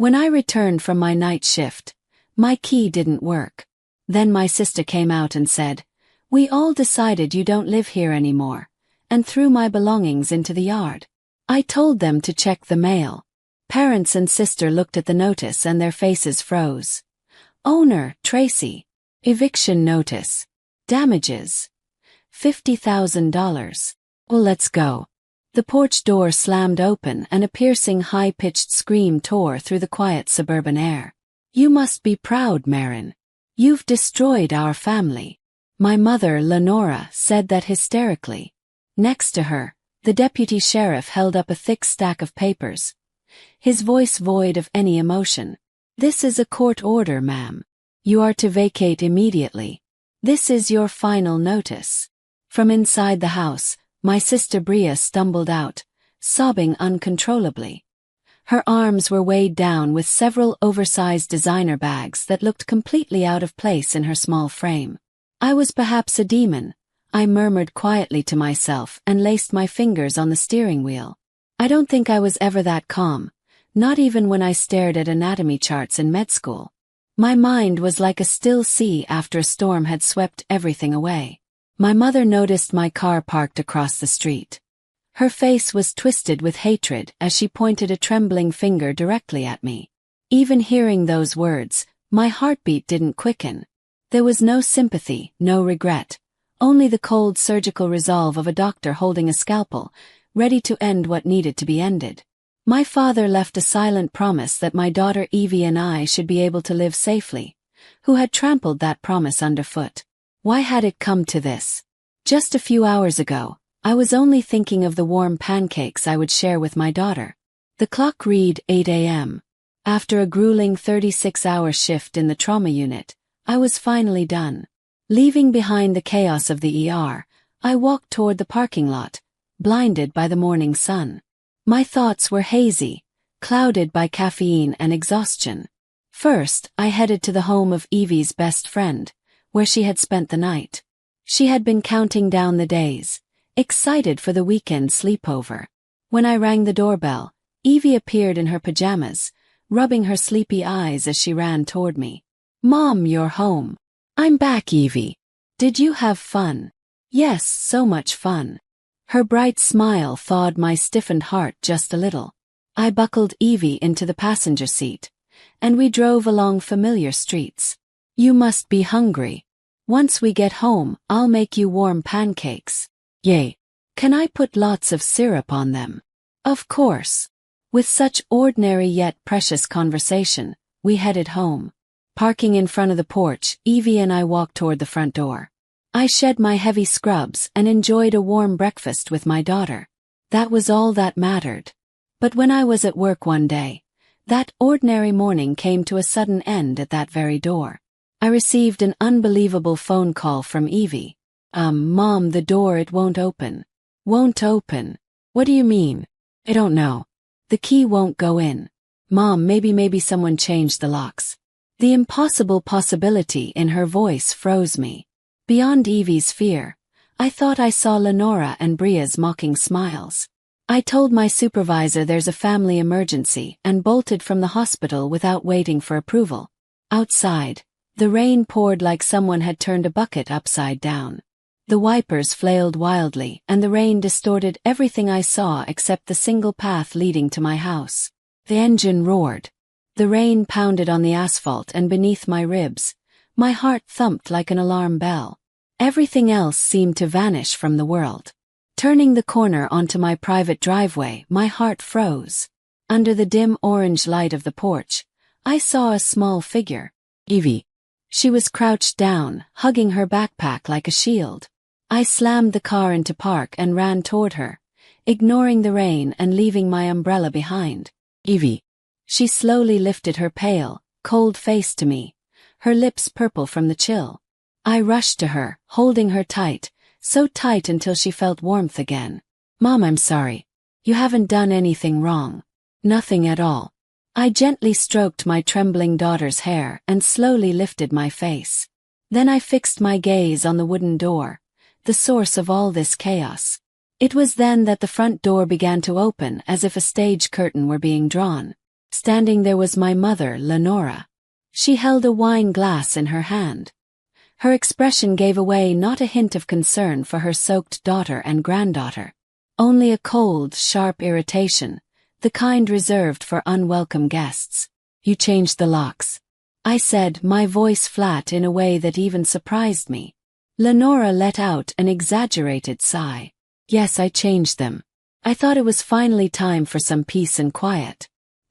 When I returned from my night shift, my key didn't work. Then my sister came out and said, "We all decided you don't live here anymore," and threw my belongings into the yard. I told them to check the mail. Parents and sister looked at the notice and their faces froze. Owner, Tracy. Eviction notice. Damages. $50,000. Well, let's go. The porch door slammed open and a piercing high-pitched scream tore through the quiet suburban air. "You must be proud, Marin. You've destroyed our family." My mother, Lenora, said that hysterically. Next to her, the deputy sheriff held up a thick stack of papers, his voice void of any emotion. "This is a court order, ma'am. You are to vacate immediately. This is your final notice." From inside the house, my sister Bria stumbled out, sobbing uncontrollably. Her arms were weighed down with several oversized designer bags that looked completely out of place in her small frame. I was perhaps a demon, I murmured quietly to myself and laced my fingers on the steering wheel. I don't think I was ever that calm, not even when I stared at anatomy charts in med school. My mind was like a still sea after a storm had swept everything away. My mother noticed my car parked across the street. Her face was twisted with hatred as she pointed a trembling finger directly at me. Even hearing those words, my heartbeat didn't quicken. There was no sympathy, no regret. Only the cold surgical resolve of a doctor holding a scalpel, ready to end what needed to be ended. My father left a silent promise that my daughter Evie and I should be able to live safely. Who had trampled that promise underfoot? Why had it come to this? Just a few hours ago, I was only thinking of the warm pancakes I would share with my daughter. The clock read 8 a.m. After a grueling 36-hour shift in the trauma unit, I was finally done. Leaving behind the chaos of the ER, I walked toward the parking lot, blinded by the morning sun. My thoughts were hazy, clouded by caffeine and exhaustion. First, I headed to the home of Evie's best friend, where she had spent the night. She had been counting down the days, excited for the weekend sleepover. When I rang the doorbell, Evie appeared in her pajamas, rubbing her sleepy eyes as she ran toward me. "Mom, you're home." "I'm back, Evie. Did you have fun?" "Yes, so much fun." Her bright smile thawed my stiffened heart just a little. I buckled Evie into the passenger seat, and we drove along familiar streets. "You must be hungry. Once we get home, I'll make you warm pancakes." "Yay. Can I put lots of syrup on them?" "Of course." With such ordinary yet precious conversation, we headed home. Parking in front of the porch, Evie and I walked toward the front door. I shed my heavy scrubs and enjoyed a warm breakfast with my daughter. That was all that mattered. But when I was at work one day, that ordinary morning came to a sudden end at that very door. I received an unbelievable phone call from Evie. Mom, the door, it won't open." "Won't open? What do you mean?" "I don't know. The key won't go in." "Mom, maybe someone changed the locks." The impossible possibility in her voice froze me. Beyond Evie's fear, I thought I saw Lenora and Bria's mocking smiles. I told my supervisor there's a family emergency and bolted from the hospital without waiting for approval. Outside, the rain poured like someone had turned a bucket upside down. The wipers flailed wildly and the rain distorted everything I saw except the single path leading to my house. The engine roared. The rain pounded on the asphalt and beneath my ribs. My heart thumped like an alarm bell. Everything else seemed to vanish from the world. Turning the corner onto my private driveway, my heart froze. Under the dim orange light of the porch, I saw a small figure. Evie. She was crouched down, hugging her backpack like a shield. I slammed the car into park and ran toward her, ignoring the rain and leaving my umbrella behind. "Evie." She slowly lifted her pale, cold face to me, her lips purple from the chill. I rushed to her, holding her tight, so tight until she felt warmth again. "Mom, I'm sorry. You haven't done anything wrong." "Nothing at all." I gently stroked my trembling daughter's hair and slowly lifted my face. Then I fixed my gaze on the wooden door, the source of all this chaos. It was then that the front door began to open as if a stage curtain were being drawn. Standing there was my mother, Lenora. She held a wine glass in her hand. Her expression gave away not a hint of concern for her soaked daughter and granddaughter. Only a cold, sharp irritation, the kind reserved for unwelcome guests. "You changed the locks," I said, my voice flat in a way that even surprised me. Lenora let out an exaggerated sigh. "Yes, I changed them. I thought it was finally time for some peace and quiet."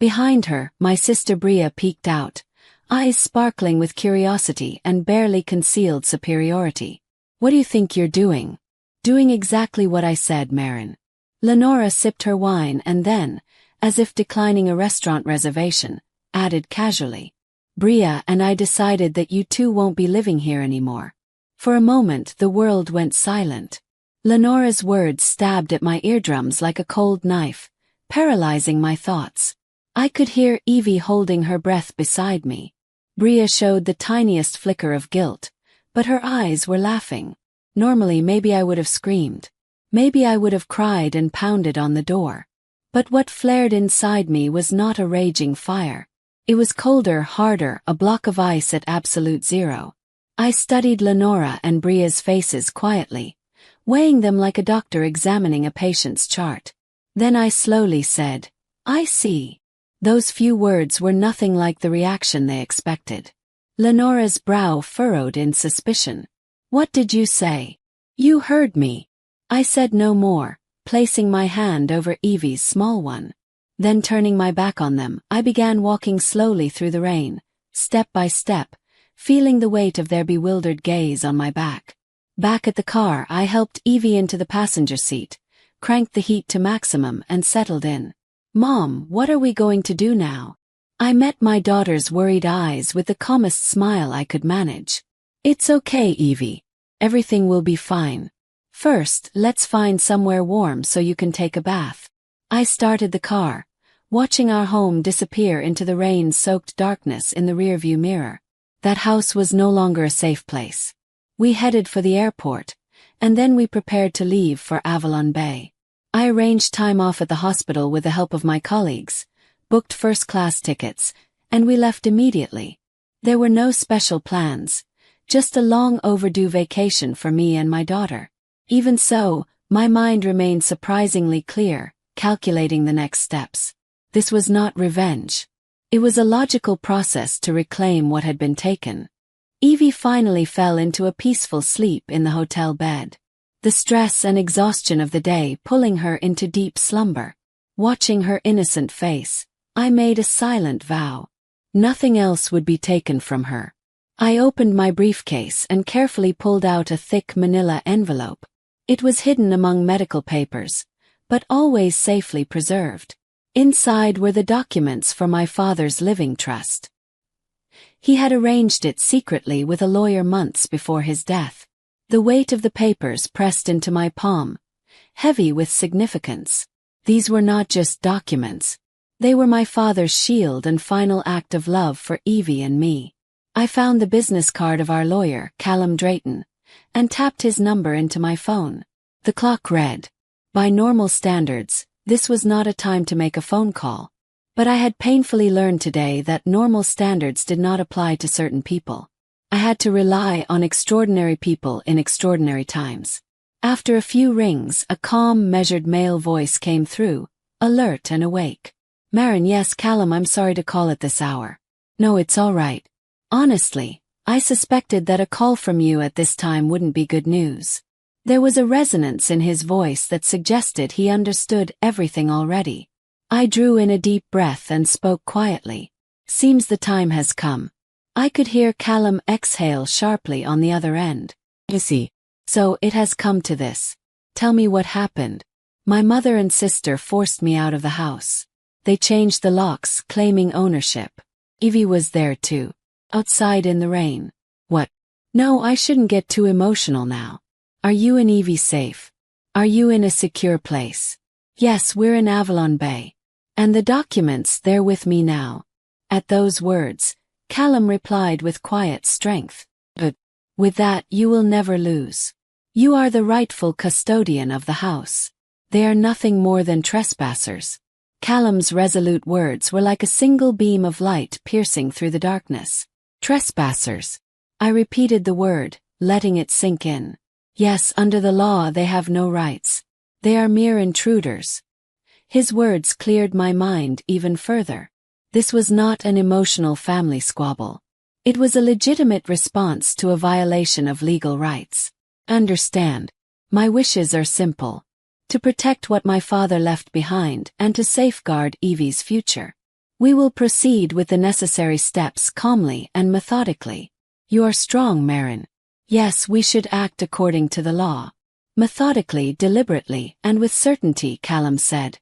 Behind her, my sister Bria peeked out, eyes sparkling with curiosity and barely concealed superiority. "What do you think you're doing?" "Doing exactly what I said, Marin." Lenora sipped her wine and then, as if declining a restaurant reservation, added casually, "Bria and I decided that you two won't be living here anymore." For a moment the world went silent. Lenora's words stabbed at my eardrums like a cold knife, paralyzing my thoughts. I could hear Evie holding her breath beside me. Bria showed the tiniest flicker of guilt, but her eyes were laughing. Normally maybe I would have screamed. Maybe I would have cried and pounded on the door. But what flared inside me was not a raging fire. It was colder, harder, a block of ice at absolute zero. I studied Lenora and Bria's faces quietly, weighing them like a doctor examining a patient's chart. Then I slowly said, "I see." Those few words were nothing like the reaction they expected. Lenora's brow furrowed in suspicion. "What did you say?" "You heard me." I said no more, placing my hand over Evie's small one. Then turning my back on them, I began walking slowly through the rain, step by step, feeling the weight of their bewildered gaze on my back. Back at the car, I helped Evie into the passenger seat, cranked the heat to maximum and settled in. "Mom, what are we going to do now?" I met my daughter's worried eyes with the calmest smile I could manage. "It's okay, Evie. Everything will be fine. First, let's find somewhere warm so you can take a bath." I started the car, watching our home disappear into the rain-soaked darkness in the rearview mirror. That house was no longer a safe place. We headed for the airport, and then we prepared to leave for Avalon Bay. I arranged time off at the hospital with the help of my colleagues, booked first-class tickets, and we left immediately. There were no special plans, just a long overdue vacation for me and my daughter. Even so, my mind remained surprisingly clear, calculating the next steps. This was not revenge. It was a logical process to reclaim what had been taken. Evie finally fell into a peaceful sleep in the hotel bed, the stress and exhaustion of the day pulling her into deep slumber. Watching her innocent face, I made a silent vow. Nothing else would be taken from her. I opened my briefcase and carefully pulled out a thick manila envelope. It was hidden among medical papers, but always safely preserved. Inside were the documents for my father's living trust. He had arranged it secretly with a lawyer months before his death. The weight of the papers pressed into my palm, heavy with significance. These were not just documents. They were my father's shield and final act of love for Evie and me. I found the business card of our lawyer, Callum Drayton, and tapped his number into my phone. The clock read. By normal standards, this was not a time to make a phone call. But I had painfully learned today that normal standards did not apply to certain people. I had to rely on extraordinary people in extraordinary times. After a few rings, a calm, measured male voice came through, alert and awake. "Marin, yes, Callum, I'm sorry to call at this hour." "No, it's all right. Honestly, I suspected that a call from you at this time wouldn't be good news." There was a resonance in his voice that suggested he understood everything already. I drew in a deep breath and spoke quietly. "Seems the time has come." I could hear Callum exhale sharply on the other end. "You see, so it has come to this. Tell me what happened." "My mother and sister forced me out of the house. They changed the locks, claiming ownership. Evie was there too. Outside in the rain." "What?" "No, I shouldn't get too emotional now. Are you and Evie safe? Are you in a secure place?" "Yes, we're in Avalon Bay. And the documents, they're with me now." At those words, Callum replied with quiet strength. "But with that, you will never lose. You are the rightful custodian of the house. They are nothing more than trespassers." Callum's resolute words were like a single beam of light piercing through the darkness. Trespassers. I repeated the word, letting it sink in. Yes, under the law they have no rights. They are mere intruders. His words cleared my mind even further. This was not an emotional family squabble. It was a legitimate response to a violation of legal rights. Understand. My wishes are simple. To protect what my father left behind and to safeguard Evie's future. We will proceed with the necessary steps calmly and methodically. You are strong, Marin. Yes, we should act according to the law. Methodically, deliberately, and with certainty, Callum said.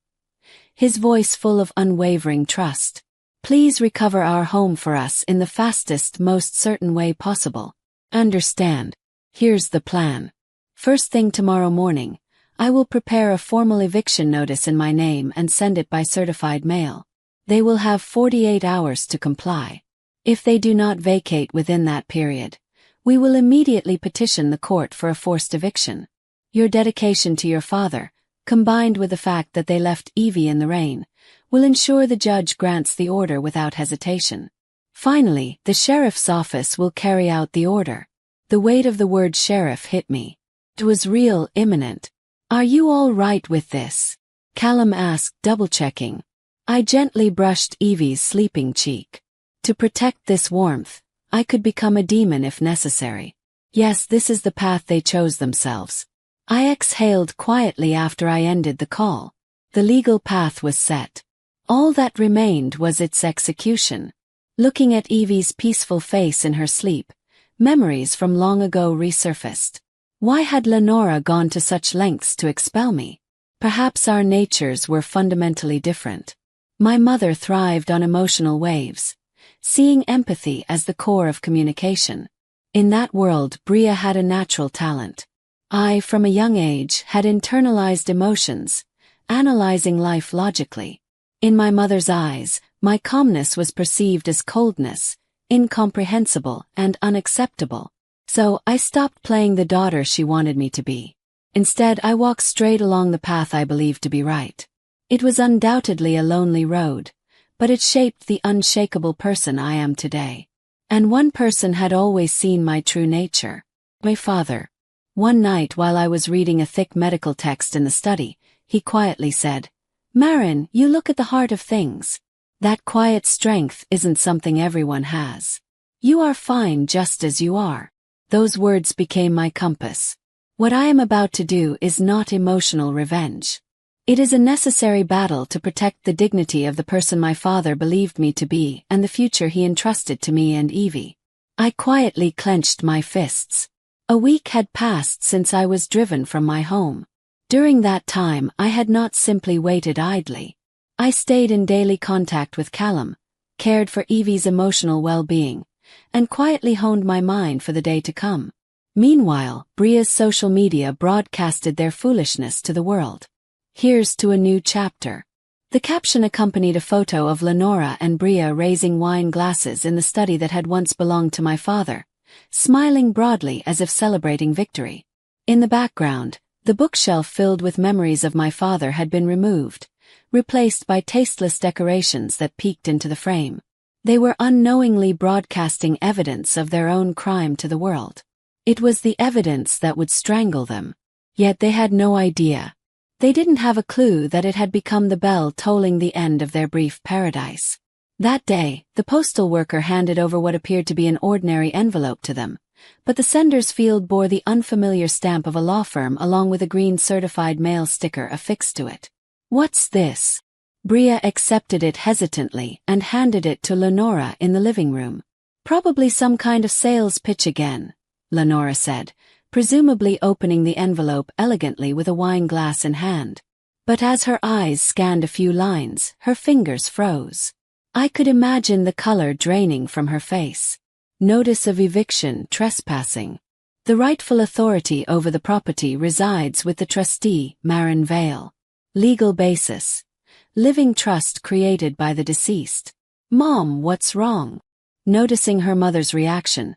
His voice full of unwavering trust. Please recover our home for us in the fastest, most certain way possible. Understand. Here's the plan. First thing tomorrow morning, I will prepare a formal eviction notice in my name and send it by certified mail. They will have 48 hours to comply. If they do not vacate within that period, we will immediately petition the court for a forced eviction. Your dedication to your father, combined with the fact that they left Evie in the rain, will ensure the judge grants the order without hesitation. Finally, the sheriff's office will carry out the order. The weight of the word sheriff hit me. It was real, imminent. Are you all right with this? Callum asked, double-checking. I gently brushed Evie's sleeping cheek. To protect this warmth, I could become a demon if necessary. Yes, this is the path they chose themselves. I exhaled quietly after I ended the call. The legal path was set. All that remained was its execution. Looking at Evie's peaceful face in her sleep, memories from long ago resurfaced. Why had Lenora gone to such lengths to expel me? Perhaps our natures were fundamentally different. My mother thrived on emotional waves, seeing empathy as the core of communication. In that world, Bria had a natural talent. I, from a young age, had internalized emotions, analyzing life logically. In my mother's eyes, my calmness was perceived as coldness, incomprehensible and unacceptable. So I stopped playing the daughter she wanted me to be. Instead, I walked straight along the path I believed to be right. It was undoubtedly a lonely road, but it shaped the unshakable person I am today. And one person had always seen my true nature. My father. One night while I was reading a thick medical text in the study, he quietly said, Marin, you look at the heart of things. That quiet strength isn't something everyone has. You are fine just as you are. Those words became my compass. What I am about to do is not emotional revenge. It is a necessary battle to protect the dignity of the person my father believed me to be and the future he entrusted to me and Evie. I quietly clenched my fists. A week had passed since I was driven from my home. During that time, I had not simply waited idly. I stayed in daily contact with Callum, cared for Evie's emotional well-being, and quietly honed my mind for the day to come. Meanwhile, Bria's social media broadcasted their foolishness to the world. Here's to a new chapter. The caption accompanied a photo of Lenora and Bria raising wine glasses in the study that had once belonged to my father, smiling broadly as if celebrating victory. In the background, the bookshelf filled with memories of my father had been removed, replaced by tasteless decorations that peeked into the frame. They were unknowingly broadcasting evidence of their own crime to the world. It was the evidence that would strangle them. Yet they had no idea. They didn't have a clue that it had become the bell tolling the end of their brief paradise. That day, the postal worker handed over what appeared to be an ordinary envelope to them, but the sender's field bore the unfamiliar stamp of a law firm along with a green certified mail sticker affixed to it. What's this? Bria accepted it hesitantly and handed it to Lenora in the living room. Probably some kind of sales pitch again, Lenora said, presumably opening the envelope elegantly with a wine glass in hand. But as her eyes scanned a few lines, her fingers froze. I could imagine the color draining from her face. Notice of eviction, trespassing. The rightful authority over the property resides with the trustee, Marin Vale. Legal basis. Living trust created by the deceased. Mom, what's wrong? Noticing her mother's reaction,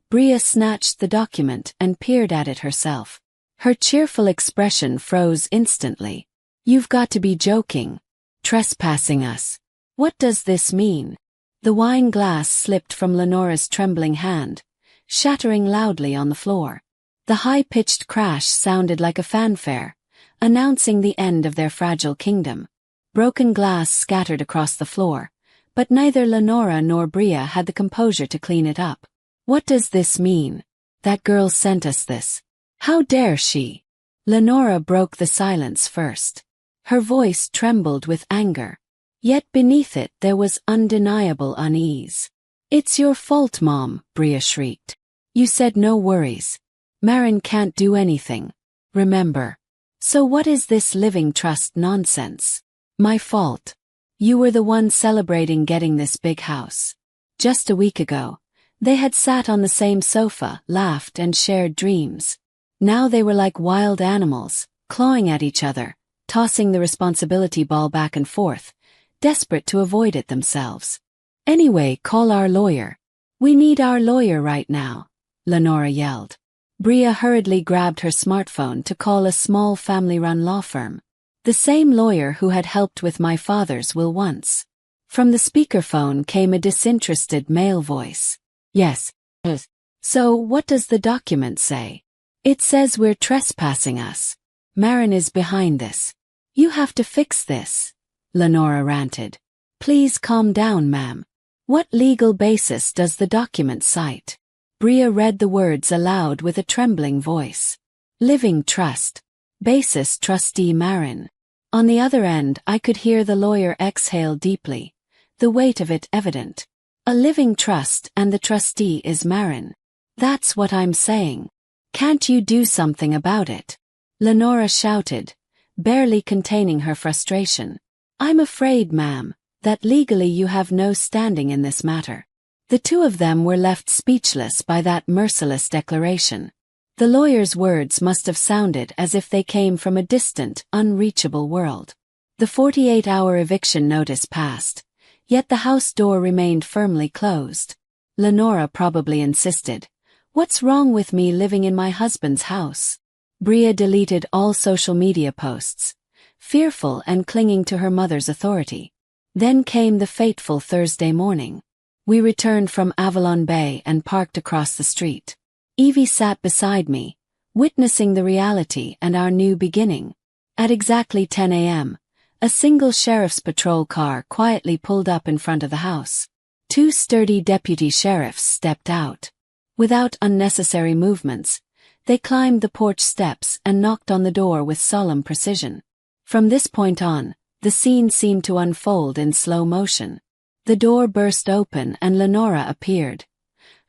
Bria snatched the document and peered at it herself. Her cheerful expression froze instantly. You've got to be joking. Trespassing us. What does this mean? The wine glass slipped from Lenora's trembling hand, shattering loudly on the floor. The high-pitched crash sounded like a fanfare, announcing the end of their fragile kingdom. Broken glass scattered across the floor, but neither Lenora nor Bria had the composure to clean it up. What does this mean? That girl sent us this. How dare she? Lenora broke the silence first. Her voice trembled with anger. Yet beneath it there was undeniable unease. It's your fault, Mom, Bria shrieked. You said no worries. Marin can't do anything. Remember. So what is this living trust nonsense? My fault. You were the one celebrating getting this big house. Just a week ago, they had sat on the same sofa, laughed and shared dreams. Now they were like wild animals, clawing at each other, tossing the responsibility ball back and forth, desperate to avoid it themselves. Anyway, call our lawyer. We need our lawyer right now, Lenora yelled. Bria hurriedly grabbed her smartphone to call a small family-run law firm. The same lawyer who had helped with my father's will once. From the speakerphone came a disinterested male voice. Yes. So what does the document say? It says we're trespassing us. Marin is behind this. You have to fix this, Lenora ranted. Please calm down, ma'am. What legal basis does the document cite? Bria read the words aloud with a trembling voice. Living trust. Basis trustee Marin. On the other end I could hear the lawyer exhale deeply, the weight of it evident. A living trust and the trustee is Marin. That's what I'm saying. Can't you do something about it? Lenora shouted, barely containing her frustration. I'm afraid, ma'am, that legally you have no standing in this matter. The two of them were left speechless by that merciless declaration. The lawyer's words must have sounded as if they came from a distant, unreachable world. The 48-hour eviction notice passed, yet the house door remained firmly closed. Lenora probably insisted, "What's wrong with me living in my husband's house?" Bria deleted all social media posts, fearful and clinging to her mother's authority. Then came the fateful Thursday morning. We returned from Avalon Bay and parked across the street. Evie sat beside me, witnessing the reality and our new beginning. At exactly 10 a.m., a single sheriff's patrol car quietly pulled up in front of the house. Two sturdy deputy sheriffs stepped out. Without unnecessary movements, they climbed the porch steps and knocked on the door with solemn precision. From this point on, the scene seemed to unfold in slow motion. The door burst open and Lenora appeared,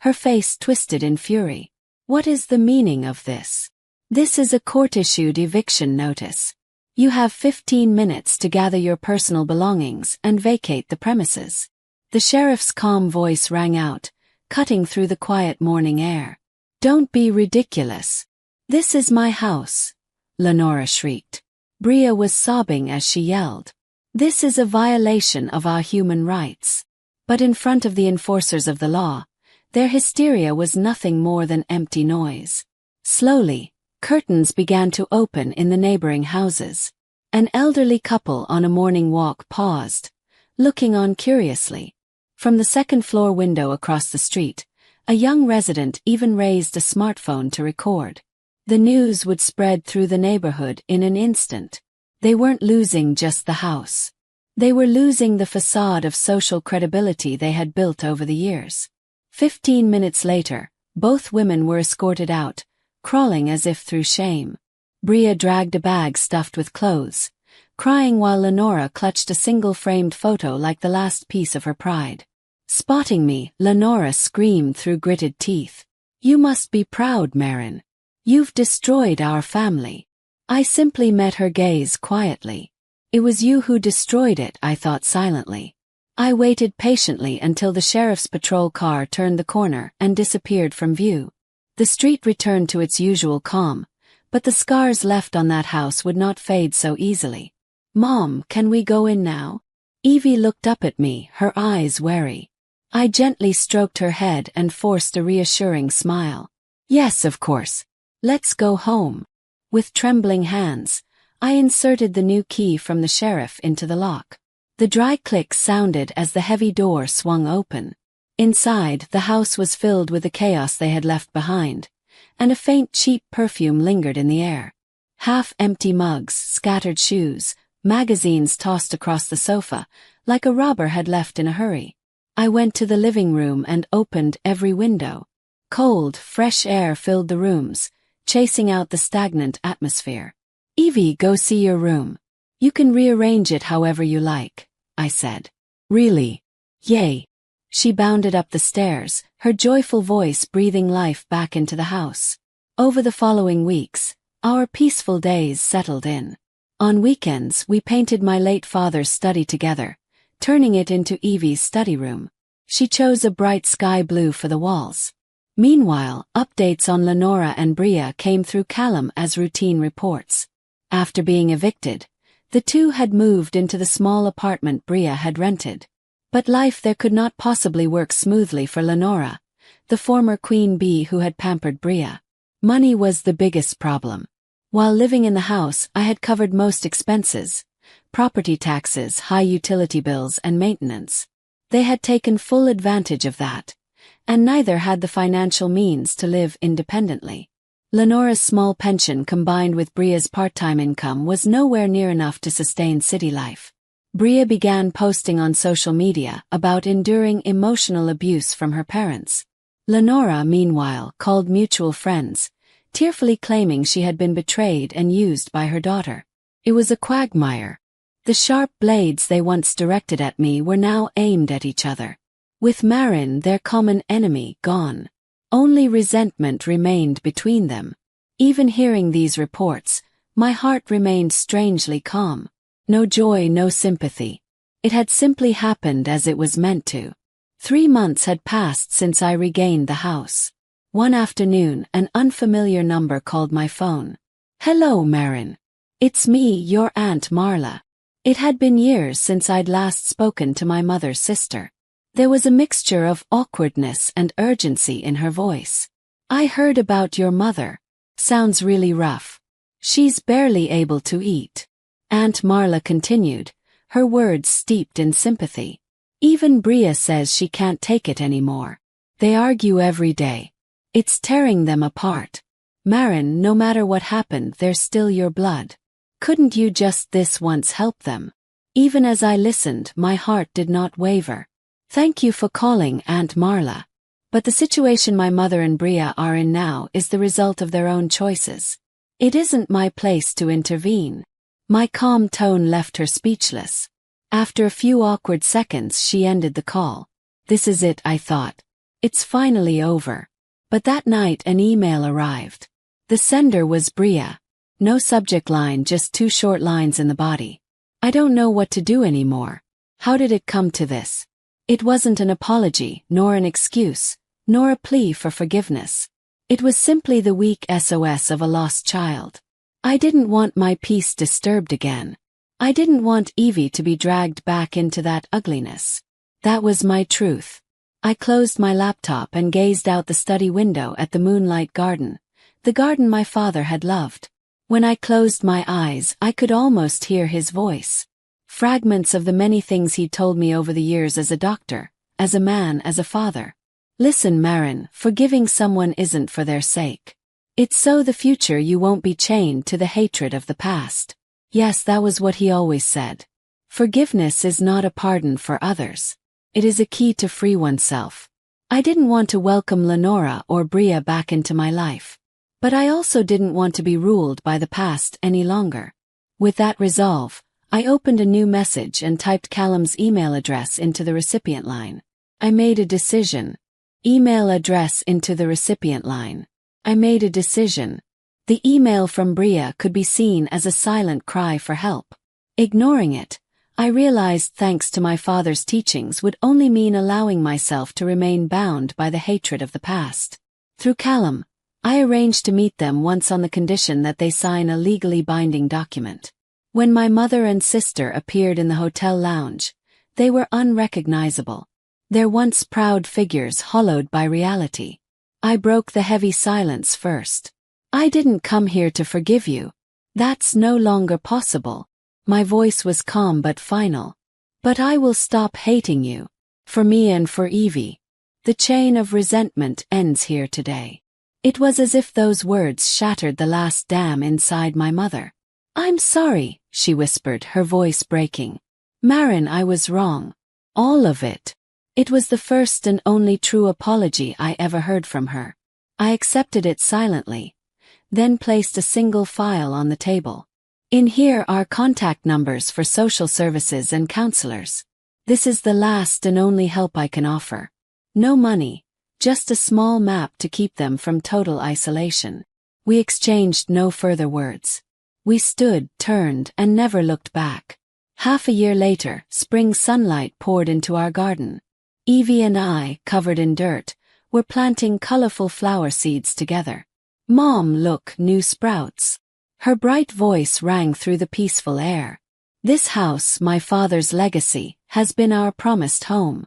her face twisted in fury. What is the meaning of this? This is a court-issued eviction notice. You have 15 minutes to gather your personal belongings and vacate the premises. The sheriff's calm voice rang out, cutting through the quiet morning air. Don't be ridiculous. This is my house, Lenora shrieked. Bria was sobbing as she yelled. This is a violation of our human rights. But in front of the enforcers of the law, their hysteria was nothing more than empty noise. Slowly, curtains began to open in the neighboring houses. An elderly couple on a morning walk paused, looking on curiously. From the second-floor window across the street, a young resident even raised a smartphone to record. The news would spread through the neighborhood in an instant. They weren't losing just the house. They were losing the facade of social credibility they had built over the years. 15 minutes later, both women were escorted out, crawling as if through shame. Bria dragged a bag stuffed with clothes, crying while Lenora clutched a single framed photo like the last piece of her pride. Spotting me, Lenora screamed through gritted teeth. You must be proud, Marin. You've destroyed our family. I simply met her gaze quietly. It was you who destroyed it, I thought silently. I waited patiently until the sheriff's patrol car turned the corner and disappeared from view. The street returned to its usual calm, but the scars left on that house would not fade so easily. Mom, can we go in now? Evie looked up at me, her eyes wary. I gently stroked her head and forced a reassuring smile. Yes, of course. Let's go home. With trembling hands, I inserted the new key from the sheriff into the lock. The dry click sounded as the heavy door swung open. Inside, the house was filled with the chaos they had left behind, and a faint cheap perfume lingered in the air. Half-empty mugs, scattered shoes, magazines tossed across the sofa, like a robber had left in a hurry. I went to the living room and opened every window. Cold, fresh air filled the rooms, chasing out the stagnant atmosphere. "Evie, go see your room. You can rearrange it however you like," I said. "Really? Yay." She bounded up the stairs, her joyful voice breathing life back into the house. Over the following weeks, our peaceful days settled in. On weekends, we painted my late father's study together, turning it into Evie's study room. She chose a bright sky blue for the walls. Meanwhile, updates on Lenora and Bria came through Callum as routine reports. After being evicted, the two had moved into the small apartment Bria had rented. But life there could not possibly work smoothly for Lenora, the former queen bee who had pampered Bria. Money was the biggest problem. While living in the house, I had covered most expenses: property taxes, high utility bills, and maintenance. They had taken full advantage of that, and neither had the financial means to live independently. Lenora's small pension combined with Bria's part-time income was nowhere near enough to sustain city life. Bria began posting on social media about enduring emotional abuse from her parents. Lenora, meanwhile, called mutual friends, tearfully claiming she had been betrayed and used by her daughter. It was a quagmire. The sharp blades they once directed at me were now aimed at each other. With Marin, their common enemy, gone, only resentment remained between them. Even hearing these reports, my heart remained strangely calm. No joy, no sympathy. It had simply happened as it was meant to. 3 months had passed since I regained the house. One afternoon, an unfamiliar number called my phone. "Hello, Marin. It's me, your Aunt Marla." It had been years since I'd last spoken to my mother's sister. There was a mixture of awkwardness and urgency in her voice. "I heard about your mother. Sounds really rough. She's barely able to eat." Aunt Marla continued, her words steeped in sympathy. "Even Bria says she can't take it anymore. They argue every day. It's tearing them apart. Marin, no matter what happened, they're still your blood. Couldn't you just this once help them?" Even as I listened, my heart did not waver. "Thank you for calling, Aunt Marla. But the situation my mother and Bria are in now is the result of their own choices. It isn't my place to intervene." My calm tone left her speechless. After a few awkward seconds, she ended the call. This is it, I thought. It's finally over. But that night an email arrived. The sender was Bria. No subject line, just 2 short lines in the body. "I don't know what to do anymore. How did it come to this?" It wasn't an apology, nor an excuse, nor a plea for forgiveness. It was simply the weak SOS of a lost child. I didn't want my peace disturbed again. I didn't want Evie to be dragged back into that ugliness. That was my truth. I closed my laptop and gazed out the study window at the moonlight garden, the garden my father had loved. When I closed my eyes, I could almost hear his voice. Fragments of the many things he'd told me over the years as a doctor, as a man, as a father. "Listen, Marin, forgiving someone isn't for their sake. It's so the future you won't be chained to the hatred of the past." Yes, that was what he always said. Forgiveness is not a pardon for others. It is a key to free oneself. I didn't want to welcome Lenora or Bria back into my life. But I also didn't want to be ruled by the past any longer. With that resolve, I opened a new message and typed Callum's email address into the recipient line. I made a decision. Email address into the recipient line. I made a decision. The email from Bria could be seen as a silent cry for help. Ignoring it, I realized thanks to my father's teachings would only mean allowing myself to remain bound by the hatred of the past. Through Callum, I arranged to meet them once on the condition that they sign a legally binding document. When my mother and sister appeared in the hotel lounge, they were unrecognizable. Their once proud figures hollowed by reality. I broke the heavy silence first. "I didn't come here to forgive you. That's no longer possible." My voice was calm but final. But I will stop hating you. For me and for Evie. The chain of resentment ends here today. It was as if those words shattered the last dam inside my mother. I'm sorry, she whispered, her voice breaking. Marin, I was wrong. All of it. It was the first and only true apology I ever heard from her. I accepted it silently, then placed a single file on the table. In here are contact numbers for social services and counselors. This is the last and only help I can offer. No money, just a small map to keep them from total isolation. We exchanged no further words. We stood, turned, and never looked back. Half a year later, spring sunlight poured into our garden. Evie and I, covered in dirt, were planting colorful flower seeds together. Mom, look, new sprouts. Her bright voice rang through the peaceful air. This house, my father's legacy, has been our promised home.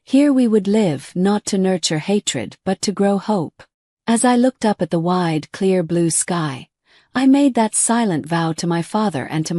Here we would live, not to nurture hatred but to grow hope. As I looked up at the wide, clear blue sky, I made that silent vow to my father and to